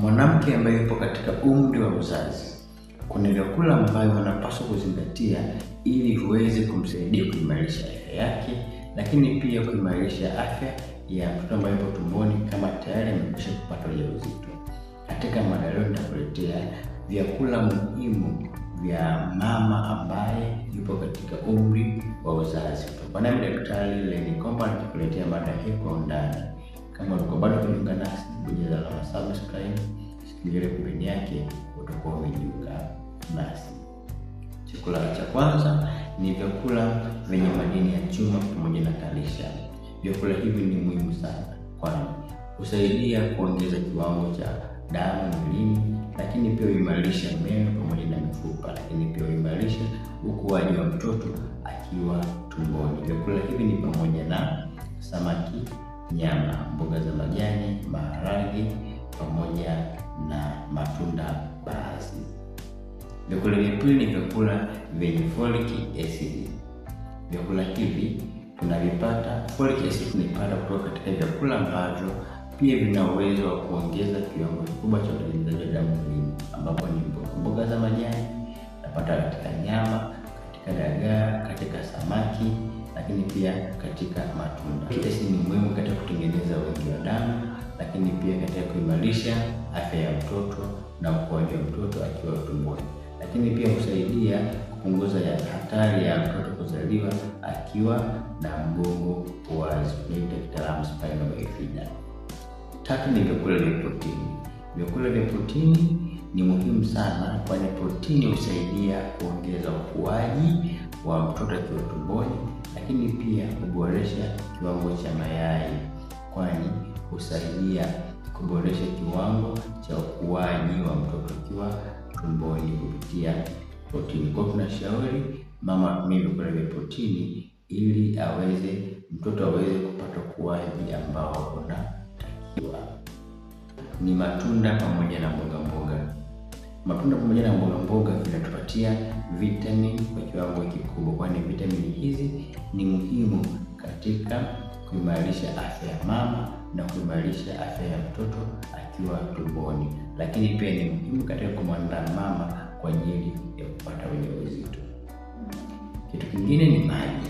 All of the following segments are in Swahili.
Mwanamke ambaye yupo katika umri wa uzazi, kuna vyakula ambavyo anapaswa kuzingatia ili uweze kumsaidia kuimarisha afya yake, lakini pia kuimarisha afya ya mtoto ambaye yupo tumboni kama tayari amekwisha kupata ujauzito. Katika mada leo nitakuletea vyakula muhimu vya mama ambaye yupo katika umri wa uzazi. Kwa nami Daktari Lenny Komba nitakuletea mada hii kwa undani. Kama uko bado kujiunga nasi, bonyeza alama subscribe, sikiliza pembeni yake utakuwa umejiunga nasi. Chakula cha kwanza ni vyakula vyenye madini ya chuma pamoja na kalsiamu. Vyakula hivi ni muhimu sana kwani husaidia kuongeza kiwango cha damu mwilini, lakini pia huimarisha meno pamoja na mifupa, lakini pia huimarisha ukuaji wa mtoto akiwa tumboni. Vyakula hivi ni pamoja na samaki, nyama, mboga za majani, maharage pamoja na matunda baadhi. Vyakula vya pili ni vyakula vyenye folic acid. Vyakula hivi tunavipata, folic acid tunapata kutoka katika vyakula ambavyo pia vina uwezo wa kuongeza kiwango kikubwa cha utengenezaji wa damu mwilini, ambapo ni mboga za majani, napata katika nyama, katika dagaa, katika samaki, lakini pia katika matunda. Acid ni muhimu katika kutengeneza wingi wa damu, lakini pia katika kuimarisha afya ya mtoto na ukuaji wa mtoto akiwa tumboni, lakini pia husaidia kupunguza hatari ya mtoto kuzaliwa akiwa na mgongo wazi, tunaita kitaalamu spinal bifida. Tatu ni vyakula vya protini. Vyakula vya protini ni muhimu sana kwani protini husaidia kuongeza ukuaji wa mtoto akiwa tumboni, lakini pia kuboresha kiwango cha mayai kwani husaidia kuboresha kiwango cha ukuaji wa mtoto akiwa tumboni kupitia protini. Kwa tunashauri mama atumie vyakula vya protini ili mtoto aweze kupata ukuaji ambao unatakiwa. Ni matunda pamoja na mboga mboga. Matunda pamoja na mboga mboga vinatupatia vitamini kwa kiwango kikubwa, kwani vitamini hizi ni muhimu katika kuimarisha afya ya mama na kuimarisha afya ya mtoto akiwa tumboni, lakini pia ni muhimu katika kumwandaa mama kwa ajili ya kupata ujauzito. Kitu kingine ni maji.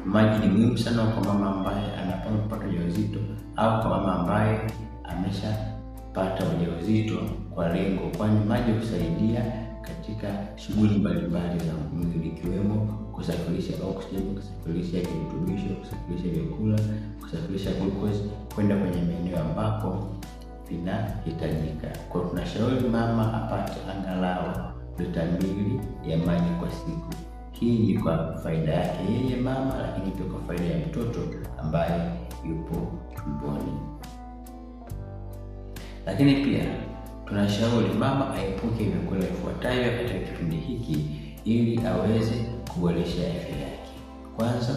Maji ni muhimu sana kwa mama ambaye anapanga kupata ujauzito au kwa mama ambaye ameshapata ujauzito kwa lengo, kwani maji husaidia katika shughuli mbalimbali za mwili ikiwemo kusafirisha oksijeni, kusafirisha virutubisho, kusafirisha vyakula, kusafirisha glucose kwenda kwenye maeneo ambapo vinahitajika. Kwa tunashauri mama apate angalau lita 2 ya maji kwa siku. Hii ni kwa faida yake yeye mama, lakini pia kwa faida ya mtoto ambaye yupo tumboni. Lakini pia tunashauri mama aepuke vyakula vifuatavyo katika kipindi hiki ili aweze kuboresha afya yake. Kwanza,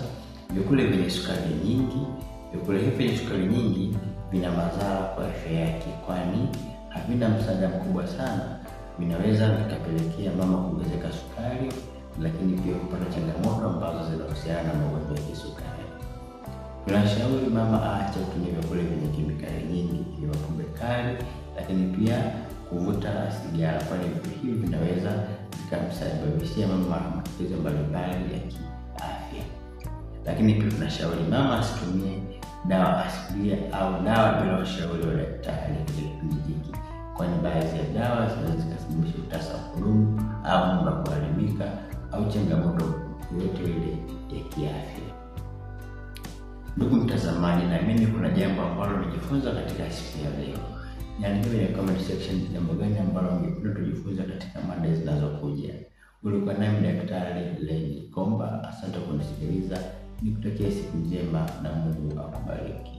vyakula vyenye sukari nyingi. Vyakula hivi vyenye sukari nyingi vina madhara kwa afya yake, kwani havina msaada mkubwa sana. Vinaweza vikapelekea mama kuongezeka sukari, lakini pia kupata changamoto ambazo zinahusiana na magonjwa ya kisukari. Tunashauri mama aache kutumia vyakula vyenye kemikali nyingi, vya pombe kali, lakini pia kuvuta sigara, kwani vitu hivi vinaweza vikamsababishia mama matatizo mbalimbali ya kiafya. Lakini pia tunashauri mama asitumie dawa asilia au dawa bila ushauri wa daktari katika kipindi hiki, kwani baadhi ya dawa zinaweza zikasababisha utasa wa kudumu au mimba kuharibika au changamoto yoyote ile ya kiafya. Ndugu mtazamaji, naamini kuna jambo ambalo umejifunza katika siku ya leo. Niandike kwenye comment section jambo gani ambalo ungependa tujifunze katika mada zinazokuja. Ulikuwa nami Daktari Lenny Komba. Asante kwa kunisikiliza. Nikutakia siku njema na Mungu akubariki.